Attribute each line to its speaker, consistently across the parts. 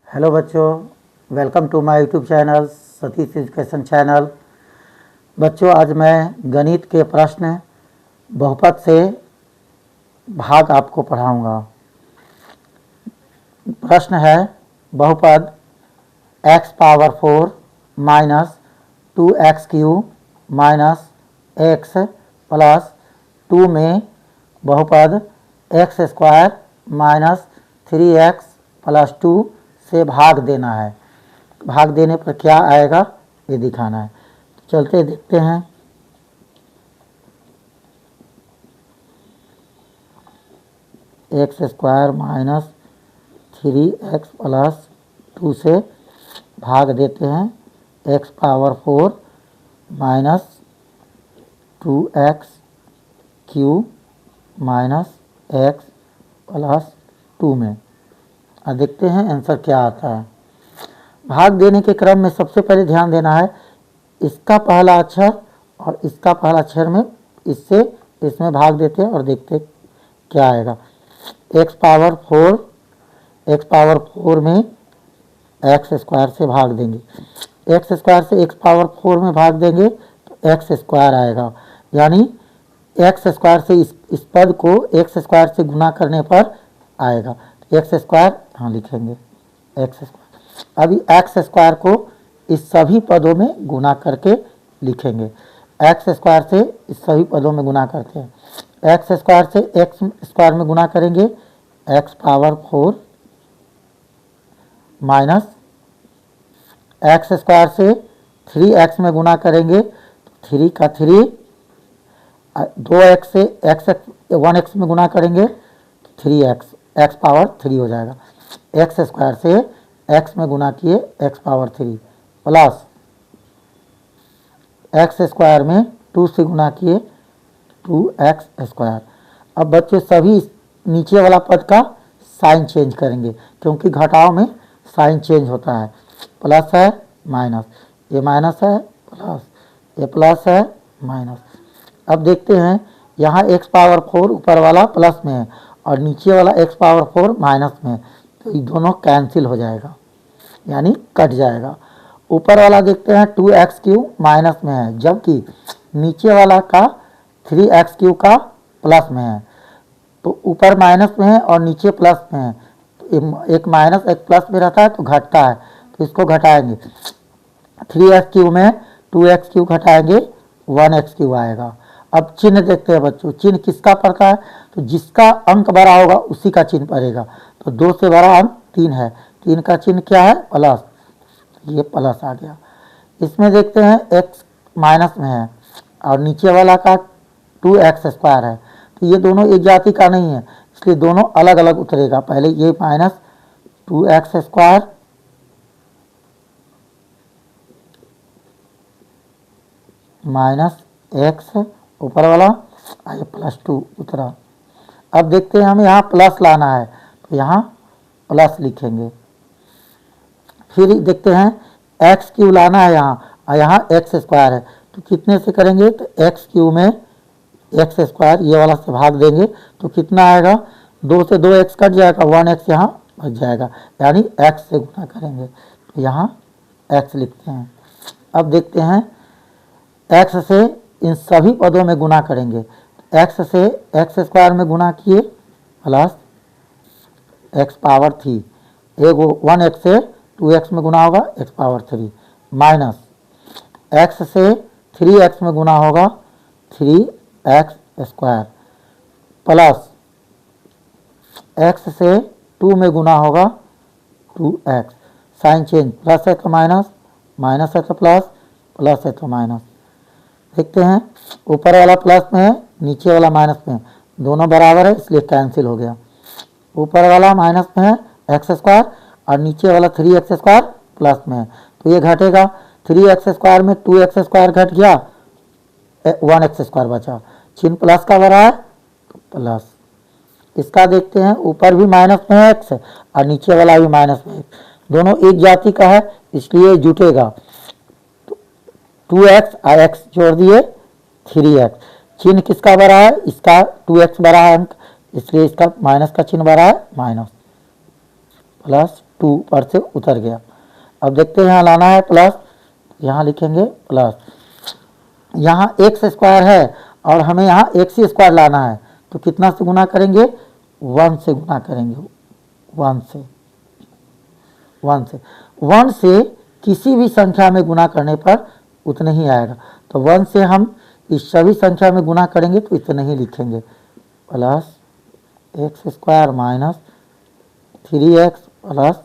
Speaker 1: Hello बच्चों, welcome to my YouTube channel Satish education channel. बच्चों, आज मैं गणित के प्रश्न बहुपद से भाग आपको पढ़ाऊंगा। प्रश्न है बहुपद x power 4 minus 2x³ minus x plus 2 में बहुपद x² माइनस 3x प्लस 2 से भाग देना है। भाग देने पर क्या आएगा ये दिखाना है। चलते देखते हैं। x² माइनस 3x प्लस 2 से भाग देते हैं। x power 4 minus 2x³ minus x plus 2 में। अब देखते हैं आंसर क्या आता है। भाग देने के क्रम में सबसे पहले ध्यान देना है इसका पहला अक्षर और इसका पहला अक्षर में इससे इसमें भाग देते हैं और देखते क्या आएगा। x पावर 4 में x² से भाग देंगे। x² से x पावर 4 में भाग देंगे तो x² आएगा, यानी x² से इस पद को x² से गुना करने पर आएगा। x² यहाँ लिखेंगे x²। अभी x² को इस सभी पदों में गुना करके लिखेंगे। x² से इस सभी पदों में गुना करते हैं। x² से x² में गुना करेंगे x पावर 4 माइनस x² से 3x में गुना करेंगे तो 3 का 3, 2x से 1x में गुना करेंगे तो 3x, x पावर 3 हो जाएगा। x² से x में गुना किए x पावर 3 प्लस x² में 2 से गुना किए 2x²। अब बच्चे सभी नीचे वाला पद का साइन चेंज करेंगे क्योंकि घटाव में साइन चेंज होता है। प्लस है माइनस, ये माइनस है प्लस, ये प्लस है माइनस। अब देखते हैं यहाँ x पावर 4 ऊपर वाला प्लस में है और नीचे वाला x पावर 4 माइनस में है, तो ये दोनों कैंसिल हो जाएगा यानी कट जाएगा। ऊपर वाला देखते हैं 2x³ माइनस में है जबकि नीचे वाला का 3x³ का प्लस में है। तो ऊपर माइनस में है और नीचे प्लस में है, तो एक माइनस एक प्लस में रहता है तो घटता है, तो इसको घटाएंगे। 3x³ में 2x³ घटाएंगे 1x³ आएगा। अब चिन्ह देखते हैं बच्चों, चिन्ह किसका पड़ता है तो जिसका अंक बड़ा होगा उसी का चिन्ह पड़ेगा। तो 2 से बड़ा अंक 3 है, 3 का चिन्ह क्या है प्लस, ये प्लस आ गया। इसमें देखते हैं x माइनस में है और नीचे वाला का 2x² है, तो ये दोनों एक जाति का नहीं है इसलिए दोनों अलग अलग उतरेगा। पहले ये माइनस 2x² माइनस x ऊपर वाला आइए +2 उतरा। अब देखते हैं हमें यहाँ प्लस लाना है तो यहाँ प्लस लिखेंगे। फिर देखते हैं x³ लाना है यहाँ और यहाँ x² है, तो कितने से करेंगे तो x³ में x² ये वाला से भाग देंगे तो कितना आएगा, 2 से 2x कट जाएगा, 1x यहाँ बच जाएगा, यानी x से गुना करेंगे तो यहाँ x लिखते हैं। अब देखते हैं x से इन सभी पदों में गुना करेंगे। x से x² में गुना किए प्लस x पावर 3, एगो 1x से 2x में गुना होगा x पावर 3 माइनस x से 3x में गुना होगा 3x² प्लस x से 2 में गुना होगा 2x। साइन चेंज, प्लस है तो माइनस, माइनस है तो प्लस, प्लस है तो माइनस। देखते हैं ऊपर वाला प्लस में है नीचे वाला माइनस में है, दोनों बराबर है इसलिए कैंसिल हो गया। ऊपर वाला माइनस में है x² और नीचे वाला 3x² प्लस में है, तो ये घटेगा। 3x² में 2x² घट गया, 1x² बचा, चिन्ह प्लस का बना है तो प्लस। इसका देखते हैं ऊपर भी माइनस में है x और नीचे वाला भी माइनस में है, दोनों एक जाति का है इसलिए जुटेगा। 2x और x जोड़ दिए 3x, चिन्ह किसका बड़ा है, इसका 2x बड़ा है अंक इसलिए इसका माइनस का चिन्ह बड़ा है माइनस, प्लस 2 ऊपर से उतर गया। अब देखते हैं यहाँ लाना है प्लस, यहाँ लिखेंगे प्लस, यहाँ एक्स स्क्वायर है और हमें यहाँ एक्स स्क्वायर लाना है, तो कितना से गुना करेंगे, 1 से गुना करेंगे, 1 से किसी भी संख्या में गुना करने पर उतने ही आएगा। तो 1 से हम इस सभी संख्या में गुना करेंगे तो इतने ही लिखेंगे, plus x square minus 3x plus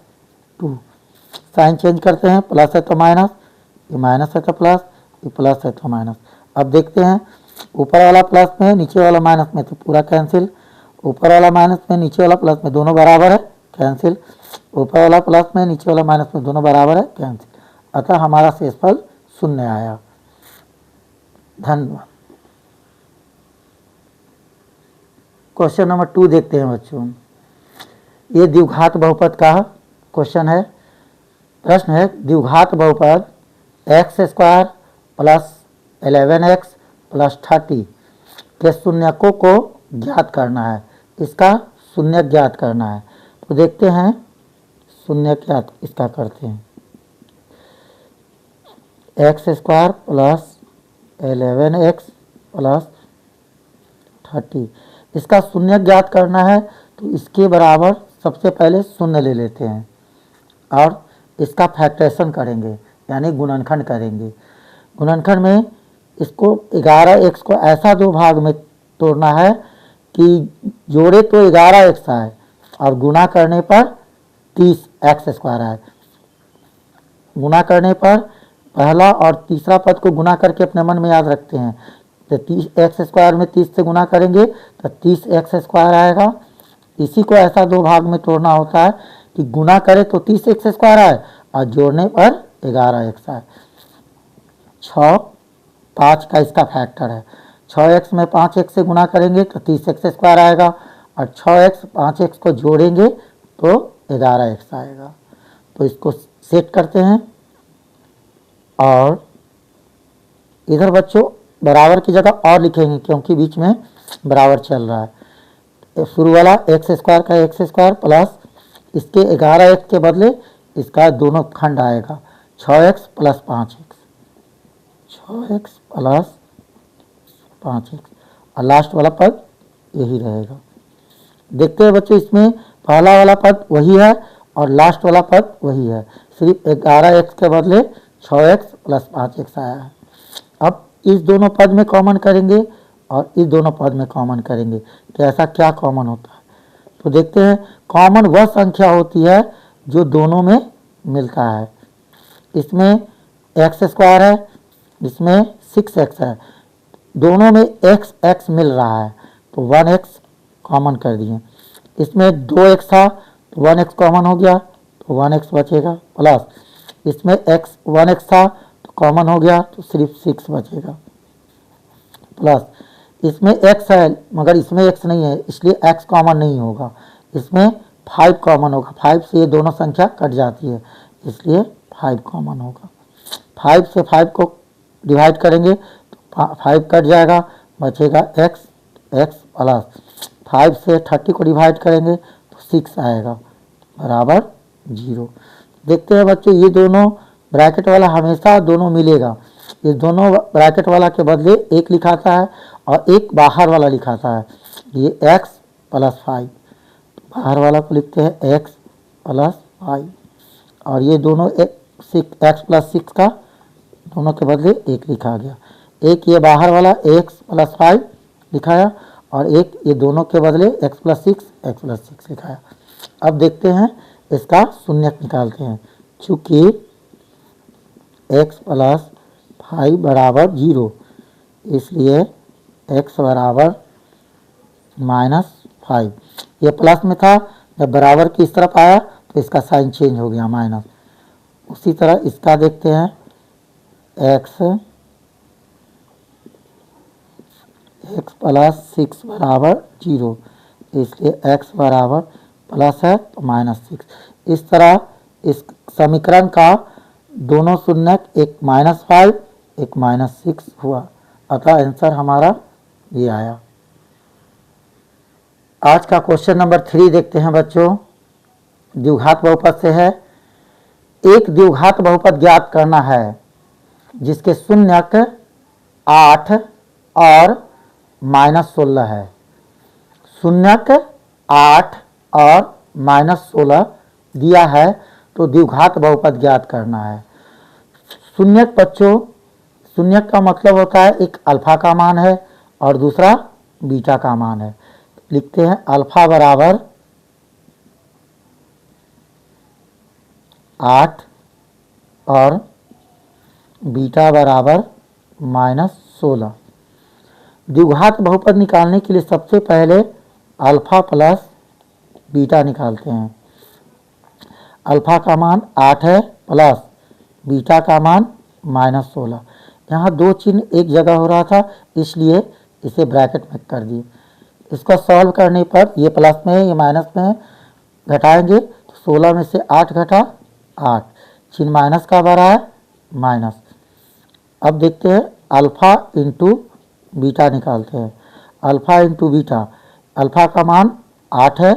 Speaker 1: 2। Sign change करते हैं, प्लस है तो माइनस, ये माइनस है तो प्लस, ये प्लस है तो माइनस। अब देखते हैं ऊपर वाला प्लस में नीचे वाला माइनस में, तो पूरा कैंसिल, ऊपर वाला माइनस में नीचे वाला प्लस में दोनों बराबर है, कैंसिल, ऊपर वाला प्लस में नीचे वाला माइनस में दोनों बराबर है, कैंसिल। अतः हमारा शेषफल 0 आया। धन्यवाद। क्वेश्चन नंबर 2 देखते हैं बच्चों। ये द्विघात बहुपद का क्वेश्चन है, प्रश्न है द्विघात बहुपद x square plus 11x plus 30 के शून्यकों को ज्ञात करना है, इसका शून्य ज्ञात करना है। तो देखते हैं शून्य ज्ञात इसका करते हैं, x square plus 11x plus 30, इसका शून्य ज्ञात करना है। तो इसके बराबर सबसे पहले शून्य ले लेते हैं और इसका फैक्टरेशन करेंगे, यानी गुणनखंड करेंगे। गुणनखंड में इसको 11x को ऐसा दो भाग में तोड़ना है कि जोड़े तो 11x आए और गुना करने पर 30x स्क्वायर आए। गुना करने पर पहला और तीसरा पद को गुना करके अपने मन में याद रखते हैं, तो 30x स्क्वायर में 30 से गुना करेंगे तो 30x स्क्वायर आएगा। इसी को ऐसा दो भाग में तोड़ना होता है कि गुना करे तो 30x स्क्वायर आए और जोड़ने पर 11x आए। 6 5 का इसका फैक्टर है, 6x में 5x से गुना करेंगे तो 30x स्क्वायर आएगा और 6x 5x को जोड़ेंगे तो 11x आएगा। तो इसको सेट करते हैं और इधर बच्चों बराबर की जगह और लिखेंगे क्योंकि बीच में बराबर चल रहा है। शुरू वाला एक्स स्क्वायर का एक्स स्क्वायर प्लस इसके 11x के बदले इसका दोनों खंड आएगा 6x plus 5x, 6x plus 5x और लास्ट वाला पद यही रहेगा। देखते हैं बच्चों इसमें पहला वाला पद वही है और लास्ट वाला पद वही है, सिर्फ 11x के बदले 6x प्लस 5x आया है। अब इस दोनों पद में कॉमन करेंगे और इस दोनों पद में कॉमन करेंगे कि ऐसा क्या कॉमन होता है। तो देखते हैं कॉमन वह संख्या होती है जो दोनों में मिलता है। इसमें एक्स स्क्वायर है, इसमें 6x है, दोनों में x मिल रहा है तो 1x कॉमन कर दिए। इसमें 2x था तो 1x कॉमन हो गया तो 1x बचेगा, प्लस इसमें 1x था तो कॉमन हो गया तो सिर्फ 6 बचेगा, प्लस इसमें x है मगर इसमें x नहीं है इसलिए x कॉमन नहीं होगा, इसमें 5 कॉमन होगा, 5 से ये दोनों संख्या कट जाती है इसलिए 5 कॉमन होगा। 5 से 5 को डिवाइड करेंगे तो 5 कट जाएगा, बचेगा x प्लस 5 से 30 को डिवाइड करेंगे तो 6 आएगा बराबर 0। देखते हैं बच्चों ये दोनों ब्रैकेट वाला हमेशा दोनों मिलेगा, इस दोनों ब्रैकेट वाला के बदले एक लिखाता है और एक बाहर वाला लिखाता है, ये x प्लस 5, बाहर वाला को लिखते हैं x प्लस 5 और ये दोनों x प्लस 6 का दोनों के बदले एक लिखा गया, एक ये बाहर वाला x प्लस 5 लिखाया और एक ये दोनों के बदले x प्लस 6 लिखाया। अब देखते हैं इसका शून्यक निकालते हैं, चूँकि x प्लस 5 बराबर 0 इसलिए x बराबर -5, ये प्लस में था जब बराबर की इस तरफ आया तो इसका साइन चेंज हो गया माइनस। उसी तरह इसका देखते हैं x प्लस 6 बराबर 0 इसलिए x बराबर प्लस है तो -6। इस तरह इस समीकरण का दोनों शून्यक एक -5 एक -6 हुआ, अतः आंसर हमारा ये आया। आज का क्वेश्चन नंबर 3 देखते हैं बच्चों। द्विघात बहुपद से है। एक द्विघात बहुपद ज्ञात करना है जिसके शून्यक 8 और -16 है। शून्यक 8 और -16 दिया है तो द्विघात बहुपद ज्ञात करना है। शून्यक बच्चों, शून्यक का मतलब होता है एक अल्फा का मान है और दूसरा बीटा का मान है। लिखते हैं अल्फा बराबर 8 और बीटा बराबर -16। द्विघात बहुपद निकालने के लिए सबसे पहले अल्फा प्लस बीटा निकालते हैं। अल्फा का मान 8 है प्लस बीटा का मान -16। यहाँ दो चिन्ह एक जगह हो रहा था इसलिए इसे ब्रैकेट में कर दिए। इसको सॉल्व करने पर ये प्लस में है ये माइनस में है, घटाएंगे तो 16 में से 8 घटा 8, चिन्ह माइनस का बड़ा है माइनस। अब देखते हैं अल्फा इंटू बीटा निकालते हैं। अल्फा इंटू बीटा, अल्फा का मान 8 है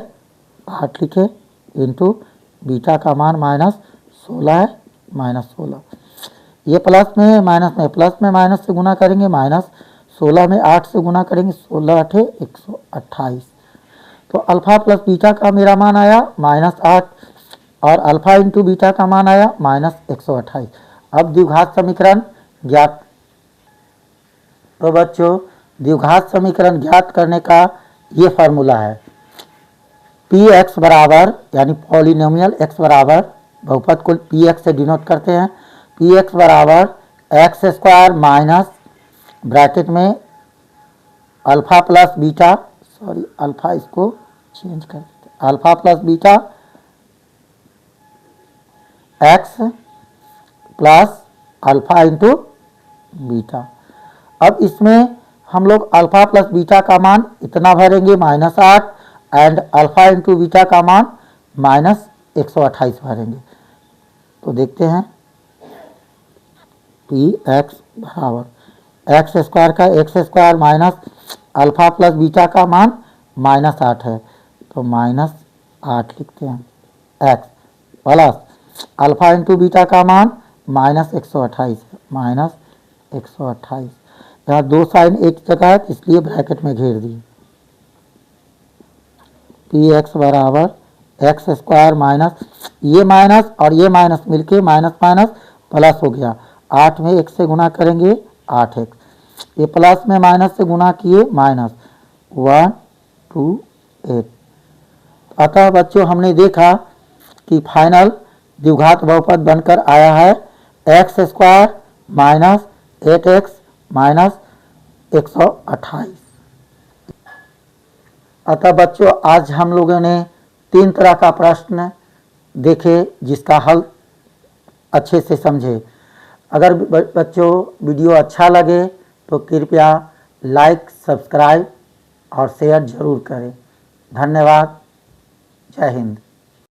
Speaker 1: 8 लिखे इंटू बीटा का मान -16 है -16। ये प्लस में है माइनस में, प्लस में माइनस से गुना करेंगे -16 में 8 से गुना करेंगे 16 8 128। तो अल्फा प्लस बीटा का मेरा मान आया -8 और अल्फा इंटू बीटा का मान आया -128। अब द्विघात समीकरण ज्ञात। तो बच्चों द्विघात समीकरण ज्ञात करने का ये फार्मूला है। पी एक्स बराबर यानी पॉलिनोमियल एक्स बराबर, बहुपद को पी एक्स से डिनोट करते हैं। पी एक्स बराबर एक्स स्क्वायर माइनस ब्रैकेट में alpha plus beta, sorry alpha इसको चेंज कर देते हैं, alpha plus beta x plus alpha into beta. अब इसमें हम लोग अल्फा प्लस बीटा का मान इतना भरेंगे -8 एंड अल्फा इंटू बीटा का मान -128 भरेंगे। तो देखते हैं पी एक्स बराबर एक्स स्क्वायर का x square minus alpha plus beta का मान -8 है तो -8 लिखते हैं x plus alpha into beta का मान -128 है -128। यहाँ दो साइन एक जगह है इसलिए ब्रैकेट में घेर दिए। पी एक्स बराबर एक्स स्क्वायर माइनस ये माइनस और ये माइनस मिलके माइनस माइनस प्लस हो गया। 8 में 1 से गुना करेंगे 8x, ये प्लस में माइनस से गुना किए -128। अतः बच्चों हमने देखा कि फाइनल द्विघात बहुपद बनकर आया है x square minus 8x minus 128। अतः बच्चों आज हम लोगों ने 3 तरह का प्रश्न देखे जिसका हल अच्छे से समझे। अगर बच्चों वीडियो अच्छा लगे तो कृपया लाइक सब्सक्राइब और शेयर जरूर करें। धन्यवाद। जय हिंद।